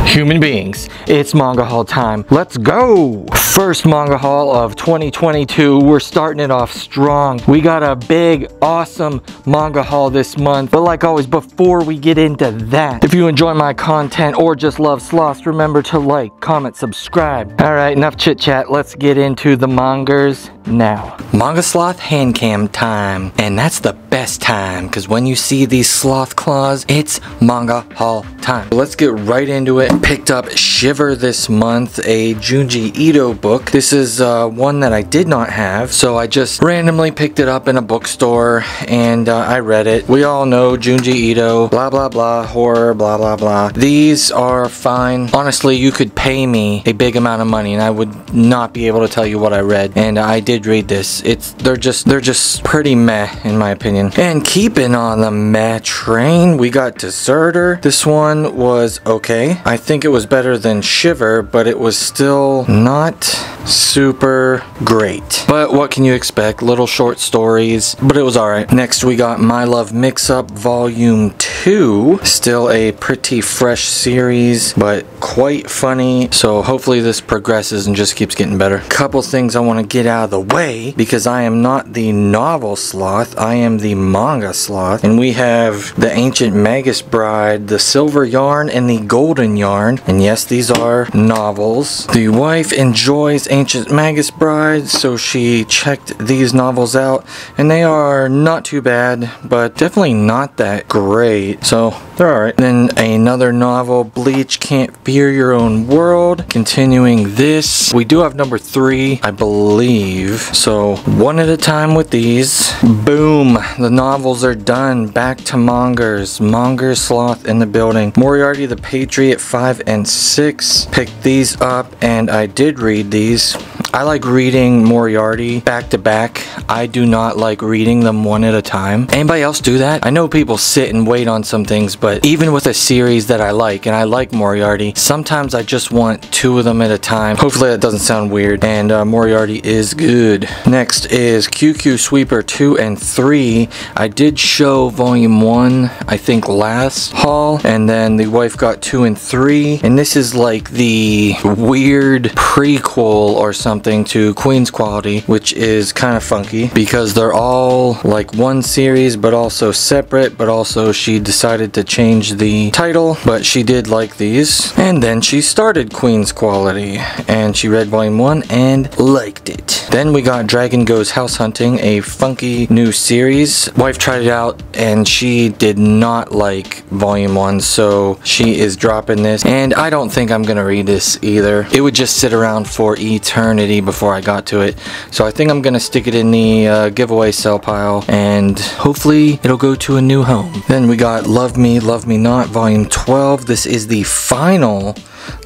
Human beings, it's manga haul time. Let's go! First manga haul of 2022. We're starting it off strong. We got a big, awesome manga haul this month. But like always, before we get into that, if you enjoy my content or just love sloths, remember to like, comment, subscribe. Alright, enough chit chat. Let's get into the mangas now. Manga sloth hand cam time. And that's the best time, because when you see these sloth claws, it's manga haul time. Let's get right into it. Picked up Shiver this month, a Junji Ito book. This is one that I did not have, so I just randomly picked it up in a bookstore and I read it. We all know Junji Ito, blah blah blah, horror, blah blah blah. These are fine. Honestly, you could pay me a big amount of money and I would not be able to tell you what I read, and I did read this. They're just pretty meh in my opinion. And keeping on the meh train, we got Deserter. This one was okay. I think it was better than Shiver, but it was still not super great. But what can you expect? Little short stories, but it was alright. Next we got My Love Mix-Up Volume 2. Still a pretty fresh series, but quite funny. So hopefully this progresses and just keeps getting better. Couple things I want to get out of the way, because I am not the novel sloth, I am the manga sloth. And we have the Ancient Magus Bride, the Silver Yarn, and the Golden Yarn. And yes, these are novels. The wife enjoys Ancient Magus Bride, so she checked these novels out, and they are not too bad, but definitely not that great, so they're alright. Then another novel, Bleach Can't Fear Your Own World. Continuing this, we do have number 3, I believe, so one at a time with these. Boom, the novels are done. Back to mangers. MangaSloth in the building. Moriarty the Patriot 5 and 6. Picked these up and I did read these. I like reading Moriarty back to back. I do not like reading them one at a time. Anybody else do that? I know people sit and wait on some things, but even with a series that I like, and I like Moriarty, sometimes I just want 2 of them at a time. Hopefully that doesn't sound weird, and Moriarty is good. Next is QQ Sweeper 2 and 3. I did show volume 1, I think last haul, and then the wife got 2 and 3, and this is like the weird prequel or something to Queen's Quality, which is kind of funky because they're all like one series but also separate, but also she decided to change the title, but she did like these. And then she started Queen's Quality and she read volume 1 and liked it. Then we got Dragon Goes House Hunting, a funky new series. Wife tried it out and she did not like volume 1, so she is dropping this, and I don't think I'm gonna read this either. It would just sit around for eternity before I got to it, so I think I'm gonna stick it in the giveaway sell pile and hopefully it'll go to a new home. Then we got Love Me Not volume 12. This is the final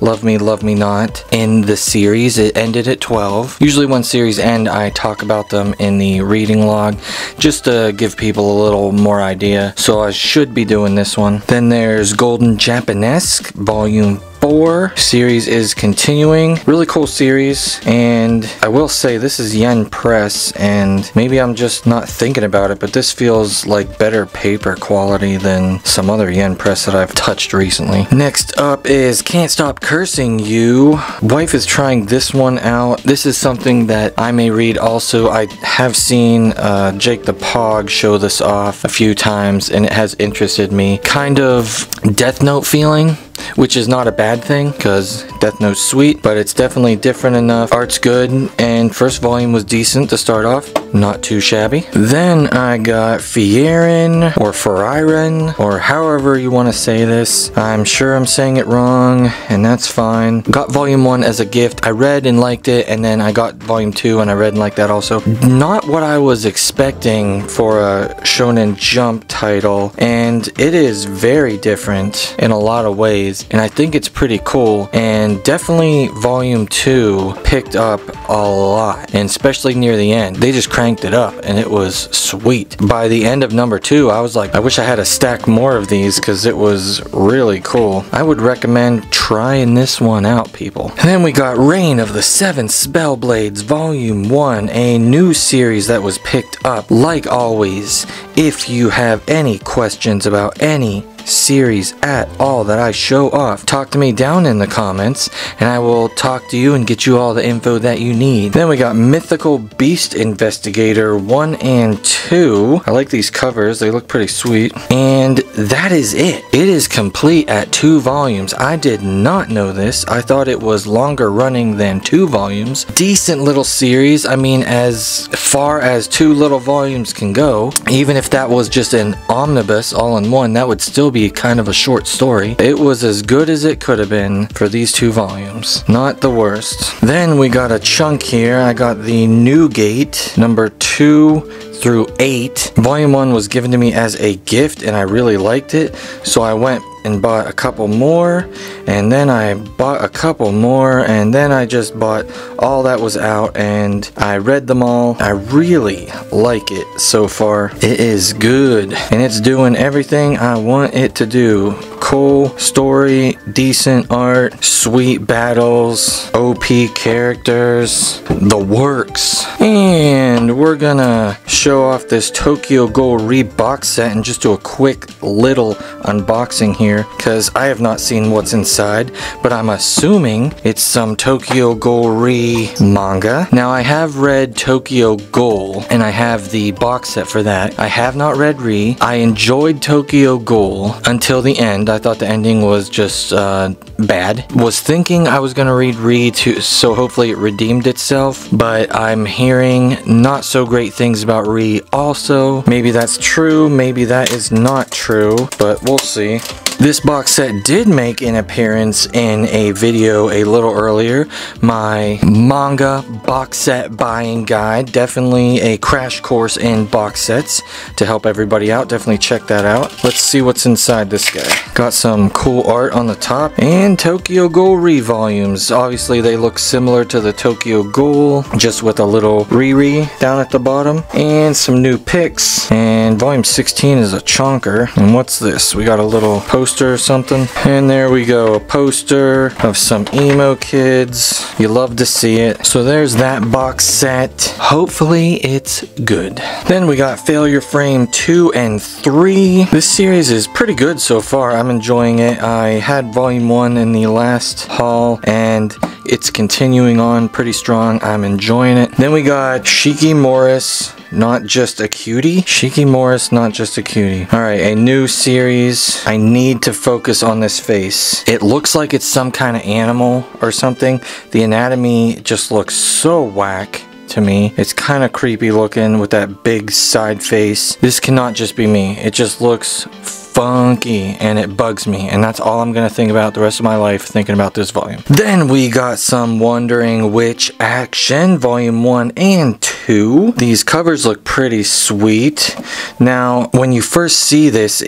Love Me Not in the series. It ended at 12. Usually when series end, I talk about them in the reading log just to give people a little more idea, so I should be doing this one. Then there's Golden Japanesque volume 4. Series is continuing. Really cool series, and I will say this is Yen Press, and maybe I'm just not thinking about it, but this feels like better paper quality than some other Yen Press that I've touched recently. Next up is Can't Stop Cursing You. Wife is trying this one out. This is something that I may read also. I have seen Jake the Pog show this off a few times and it has interested me. Kind of Death Note feeling, which is not a bad thing because Death Note's sweet, but it's definitely different enough. Art's good, and first volume was decent to start off. Not too shabby. Then I got Fieren, or Feriren, or however you want to say this. I'm sure I'm saying it wrong, and that's fine. Got volume 1 as a gift. I read and liked it, and then I got volume 2 and I read and liked that also. Not what I was expecting for a Shonen Jump title, and it is very different in a lot of ways, and I think it's pretty cool. And definitely volume 2 picked up a lot, and especially near the end. They just cranked it up and it was sweet. By the end of number 2, I was like, I wish I had a stack more of these because it was really cool. I would recommend trying this one out, people. And then we got Reign of the Seven Spellblades Volume 1, a new series that was picked up. Like always, if you have any questions about any series at all that I show off, talk to me down in the comments and I will talk to you and get you all the info that you need. Then we got Mythical Beast Investigator 1 and 2. I like these covers, they look pretty sweet. And that is it. It is complete at 2 volumes. I did not know this. I thought it was longer running than 2 volumes. Decent little series. I mean, as far as 2 little volumes can go, even if that was just an omnibus all in one, that would still be kind of a short story. It was as good as it could have been for these 2 volumes. Not the worst. Then we got a chunk here. I got the Newgate number 2 through 8. Volume 1 was given to me as a gift and I really liked it, so I went and bought a couple more, and then I bought a couple more, and then I just bought all that was out and I read them all. I really like it so far. It is good and it's doing everything I want it to do. Cool story, decent art, sweet battles, OP characters, the works. And we're gonna show off this Tokyo Ghoul box set and just do a quick little unboxing here, because I have not seen what's inside, but I'm assuming it's some Tokyo Ghoul manga. Now I have read Tokyo Ghoul and I have the box set for that. I have not read I enjoyed Tokyo Ghoul until the end. I thought the ending was just bad. Was thinking I was gonna read too, so hopefully it redeemed itself, but I'm hearing not so great things about also. Maybe that's true, maybe that is not true, but we'll see. This box set did make an appearance in a video a little earlier, my manga box set buying guide. Definitely a crash course in box sets to help everybody out. Definitely check that out. Let's see what's inside this guy. Got some cool art on the top and Tokyo Ghoul volumes. Obviously they look similar to the Tokyo Ghoul, just with a little down at the bottom, and some new pics. And volume 16 is a chonker. And what's this? We got a little poster or something, and there we go, a poster of some emo kids. You love to see it. So there's that box set. Hopefully it's good. Then we got Failure Frame 2 and 3. This series is pretty good so far. I'm enjoying it. I had volume 1 in the last haul and it's continuing on pretty strong. I'm enjoying it. Then we got Shiki Morris, Not Just a Cutie. Shiki Morris, Not Just a Cutie. Alright, a new series. I need to focus on this face. It looks like it's some kind of animal or something. The anatomy just looks so whack to me. It's kind of creepy looking with that big side face. This cannot just be me. It just looks funky and it bugs me, and that's all I'm gonna think about the rest of my life, thinking about this volume. Then we got some Wandering Witch action, volume 1 and 2. These covers look pretty sweet. Now when you first see this,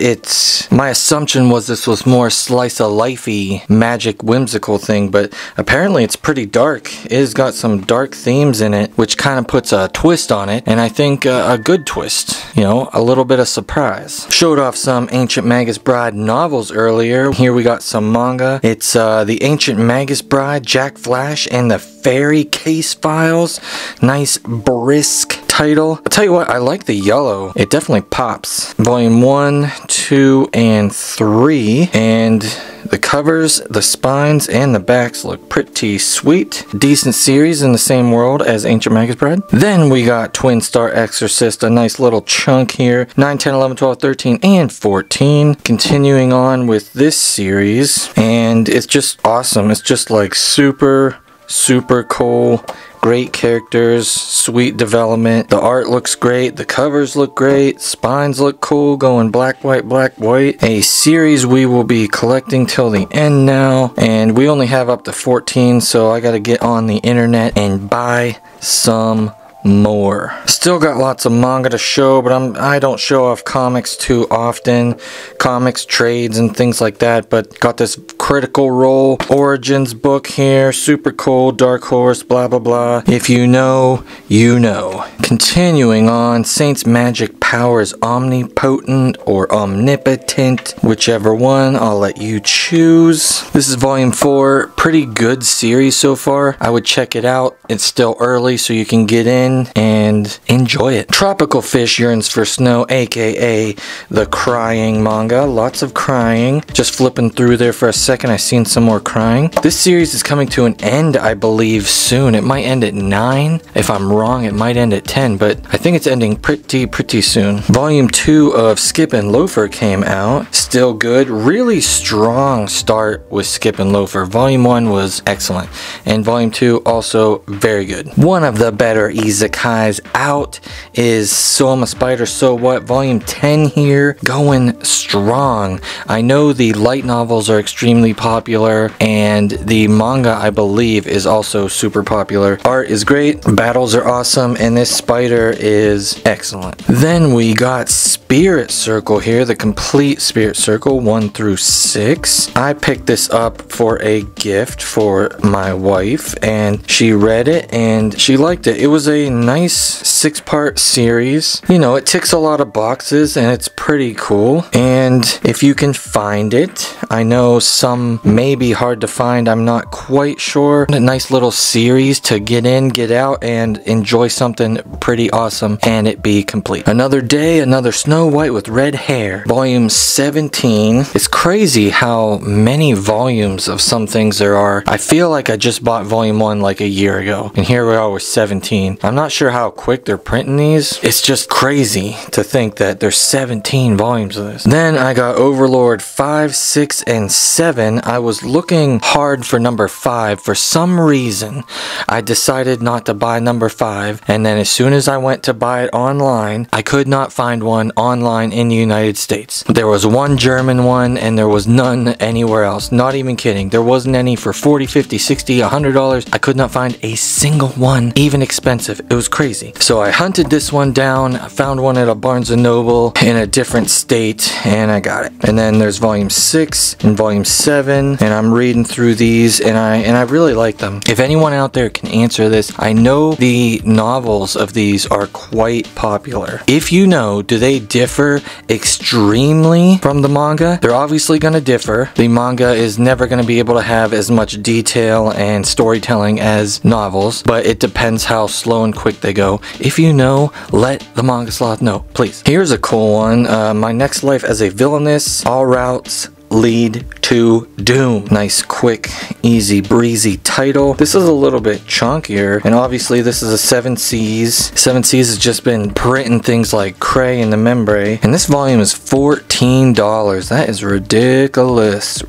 my assumption was this was more slice of lifey magic whimsical thing, but apparently it's pretty dark. It has got some dark themes in it, which kind of puts a twist on it, and I think a good twist, you know, a little bit of surprise. Showed off some Ancient Magus Bride novels earlier. Here we got some manga. It's the Ancient Magus Bride, Jack Flash, and the Fairy Case Files. Nice brisk title. I'll tell you what, I like the yellow. It definitely pops. Volume 1, 2, and 3. And the covers, the spines, and the backs look pretty sweet. Decent series in the same world as Ancient Magus Bride. Then we got Twin Star Exorcist, a nice little chunk here. 9, 10, 11, 12, 13, and 14. Continuing on with this series, and it's just awesome. It's just like super cool. Great characters, sweet development. The art looks great, the covers look great, spines look cool, going black, white. A series we will be collecting till the end now, and we only have up to 14, so I gotta get on the internet and buy some more. Still got lots of manga to show, but I don't show off comics too often, comics trades and things like that, but got this Critical Role Origins book here, super cool, Dark Horse, blah blah blah. If you know, you know. Continuing on, Saint's magic powers omnipotent or omnipotent, whichever one, I'll let you choose. This is volume 4, pretty good series so far. I would check it out. It's still early, so you can get in and enjoy it. Tropical Fish Yearns for Snow, aka the crying manga. Lots of crying. Just flipping through there for a second, I seen some more crying. This series is coming to an end, I believe, soon. It might end at 9. If I'm wrong, it might end at 10, but I think it's ending pretty soon. Volume 2 of Skip and Loafer came out. Still good. Really strong start with Skip and Loafer. Volume 1 was excellent, and Volume 2 also very good. One of the better isekais out is So I'm a Spider, So What? Volume 10 here, going strong. I know the light novels are extremely popular, and the manga, I believe, is also super popular. Art is great, battles are awesome, and this spider is excellent. Then we got Spirit Circle here, the complete Spirit Circle 1 through 6. I picked this up for a gift for my wife, and she read it and she liked it. It was a nice 6-part series. You know, it ticks a lot of boxes and it's pretty cool. And if you can find it, I know some may be hard to find, I'm not quite sure. A nice little series to get in, get out, and enjoy something pretty awesome and it be complete. Another Day, Another Snow White with Red Hair, volume 17. It's crazy how many volumes of some things there are. I feel like I just bought volume 1 like a year ago, and here we are with 17. I'm not sure how quick they're printing these. It's just crazy to think that there's 17 volumes of this. Then I got Overlord 5, 6, and 7. I was looking hard for number 5. For some reason, I decided not to buy number 5, and then as soon as I went to buy it online, I could not find one online in the United States. There was one German one, and there was none anywhere else. Not even kidding. There wasn't any for $40, $50, $60, $100. I could not find a single one, even expensive. It was crazy. So I hunted this one down. I found one at a Barnes & Noble in a different state, and I got it. And then there's volume 6 and volume 7, and I'm reading through these, and I really like them. If anyone out there can answer this, I know the novels of these are quite popular. If you know, do they differ extremely from the manga? They're obviously going to differ. The manga is never going to be able to have as much detail and storytelling as novels, but it depends how slow and quick they go. If you know, let the Manga Sloth know, please. Here's a cool one. My Next Life as a Villainess, All Routes Lead to Doom. Nice, quick, easy breezy title. This is a little bit chunkier, and obviously this is a 7 Seas. 7 Seas has just been printing things like Cray and the Membrane, and this volume is $14. That is ridiculous.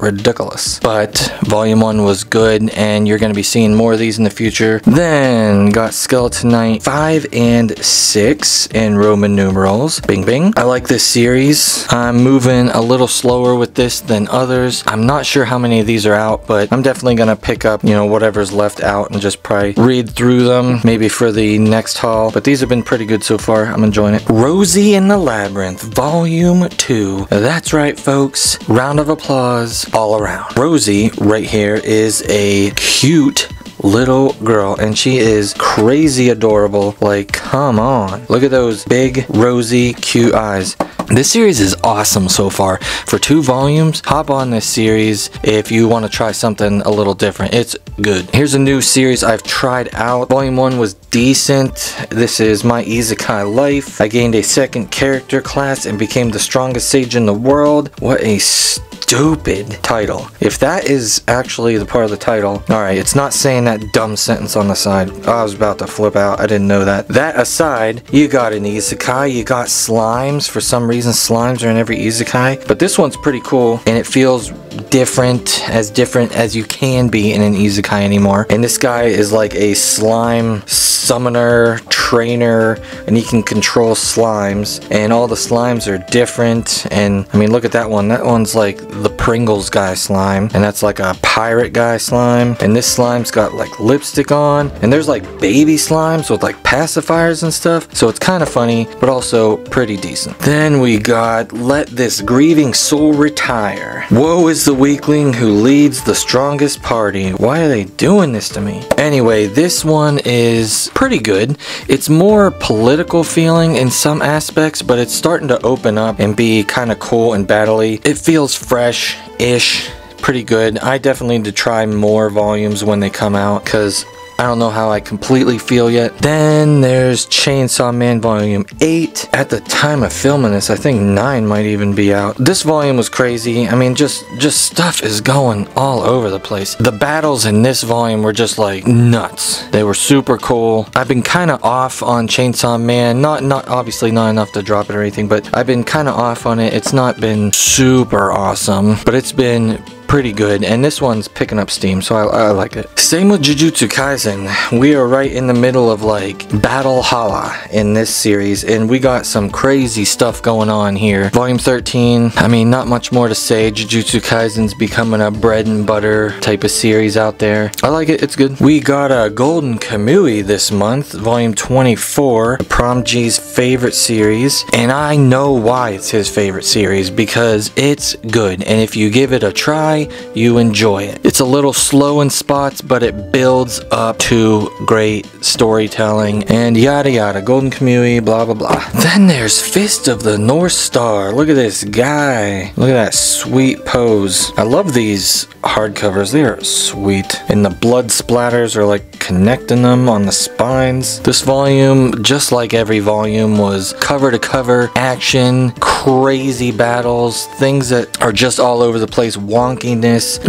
But volume 1 was good, and you're going to be seeing more of these in the future. Then got Skeleton Knight 5 and 6 in Roman numerals. Bing bing. I like this series. I'm moving a little slower with this than others. I'm not sure how many of these are out, but I'm definitely gonna pick up, you know, whatever's left out and just probably read through them, maybe for the next haul. But these have been pretty good so far. I'm enjoying it. Rosie in the Labyrinth, volume 2. That's right, folks. Round of applause all around. Rosie right here is a cute little girl, and she is crazy adorable. Like, come on, look at those big rosy cute eyes. This series is awesome so far. For 2 volumes, hop on this series if you want to try something a little different. It's good. Here's a new series I've tried out. Volume 1 was decent. This is My Isekai Life. I gained a 2nd character class and became the strongest sage in the world. What a stupid title. If that is actually the part of the title, alright, it's not saying that dumb sentence on the side. I was about to flip out. I didn't know that. That aside, you got an isekai, you got slimes. For some reason, slimes are in every isekai, but this one's pretty cool, and it feels different as you can be in an isekai anymore. And this guy is like a slime summoner, trainer, and he can control slimes, and all the slimes are different. And I mean, look at that one. That one's like the Pringles guy slime, and that's like a pirate guy slime, and this slime's got like lipstick on, and there's like baby slimes with like pacifiers and stuff, so it's kind of funny but also pretty decent. Then we got Let This Grieving Soul Retire. Woe is the weakling who leads the strongest party. Why are they doing this to me? Anyway, this one is pretty good. It's more political feeling in some aspects, but it's starting to open up and be kind of cool and battly. It feels fresh-ish, pretty good. I definitely need to try more volumes when they come out, because I don't know how I completely feel yet. Then there's Chainsaw Man Volume 8. At the time of filming this, I think 9 might even be out. This volume was crazy. I mean, just stuff is going all over the place. The battles in this volume were just like nuts. They were super cool. I've been kind of off on Chainsaw Man. Not obviously not enough to drop it or anything, but I've been kind of off on it. It's not been super awesome, but it's been pretty good, and this one's picking up steam, so I like it. Same with Jujutsu Kaisen. We are right in the middle of like Battle Hala in this series, and we got some crazy stuff going on here. Volume 13, I mean, not much more to say. Jujutsu Kaisen's becoming a bread and butter type of series out there. I like it, it's good. We got a Golden Kamui this month, Volume 24, Prom G's favorite series, and I know why it's his favorite series, because it's good, and if you give it a try, you enjoy it. It's a little slow in spots, but it builds up to great storytelling and yada yada. Golden Kamui, blah blah blah. Then there's Fist of the North Star. Look at this guy. Look at that sweet pose. I love these hardcovers. They are sweet. And the blood splatters are like connecting them on the spines. This volume, just like every volume, was cover to cover action, crazy battles, things that are just all over the place, wonkiness.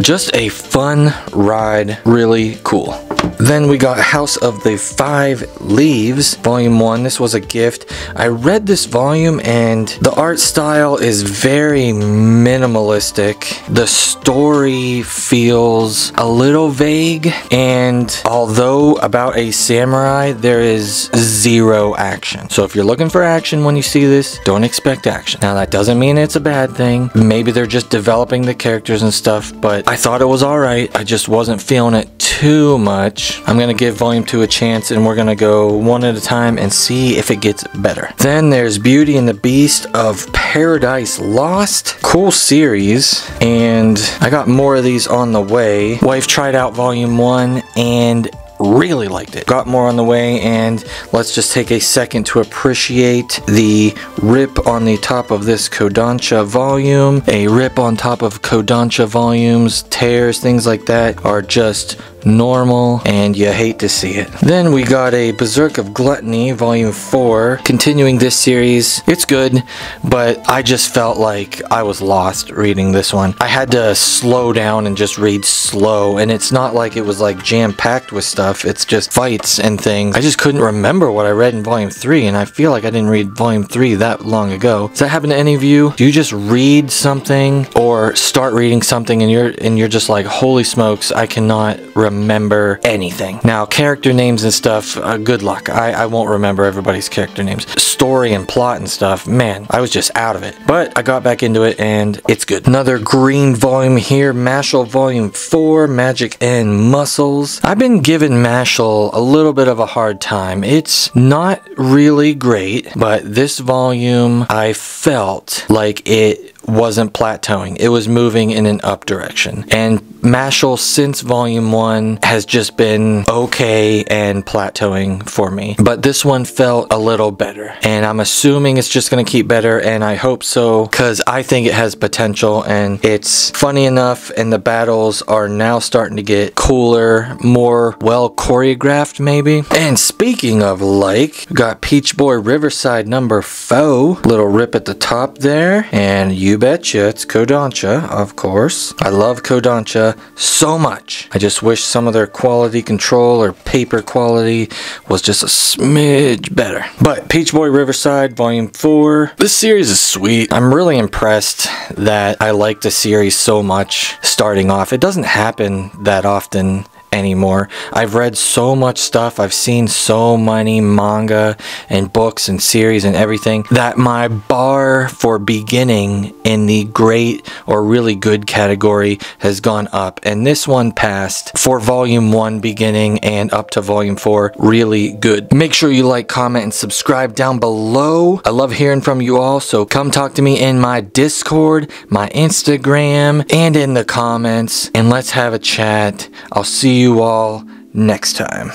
Just a fun ride, really cool. Then we got House of the Five Leaves, Volume 1. This was a gift. I read this volume and the art style is very minimalistic. The story feels a little vague, and although about a samurai, there is zero action. So if you're looking for action when you see this, don't expect action. Now that doesn't mean it's a bad thing. Maybe they're just developing the characters and stuff, but I thought it was alright. I just wasn't feeling it too much. I'm gonna give Volume 2 a chance, and we're gonna go one at a time and see if it gets better. Then there's Beauty and the Beast of Paradise Lost. Cool series, and I got more of these on the way. Wife tried out Volume 1 and really liked it. Got more on the way, and let's just take a second to appreciate the rip on the top of this Kodansha volume. A rip on top of Kodansha volumes, tears, things like that are just normal, and you hate to see it. Then we got a Berserk of Gluttony, Volume 4. Continuing this series, it's good, but I just felt like I was lost reading this one. I had to slow down and just read slow, and it's not like it was like jam-packed with stuff. It's just fights and things. I just couldn't remember what I read in Volume 3, and I feel like I didn't read Volume 3 that long ago. Does that happen to any of you? Do you just read something or start reading something and you're just like, holy smokes, I cannot remember anything? Now, character names and stuff, good luck. I won't remember everybody's character names. Story and plot and stuff, man, I was just out of it. But I got back into it, and it's good. Another green volume here, Mashal Volume 4, Magic and Muscles. I've been giving Mashal a little bit of a hard time. It's not really great, but this volume, I felt like it wasn't plateauing. It was moving in an up direction. And Mashal, since Volume 1, has just been okay and plateauing for me. But this one felt a little better. And I'm assuming it's just going to keep better, and I hope so, because I think it has potential, and it's funny enough, and the battles are now starting to get cooler, more well choreographed maybe. And speaking of like, got Peach Boy Riverside number 4. Little rip at the top there, and you betcha it's Kodansha, of course. I love Kodansha so much. I just wish some of their quality control or paper quality was just a smidge better. But Peach Boy Riverside Volume 4. This series is sweet. I'm really impressed that I like the series so much starting off. It doesn't happen that often anymore. I've read so much stuff, I've seen so many manga and books and series and everything, that my bar for beginning in the great or really good category has gone up, and this one passed for Volume 1 beginning and up to Volume 4 really good. Make sure you like, comment, and subscribe down below. I love hearing from you all, so come talk to me in my Discord, my Instagram, and in the comments, and let's have a chat. I'll see you all next time.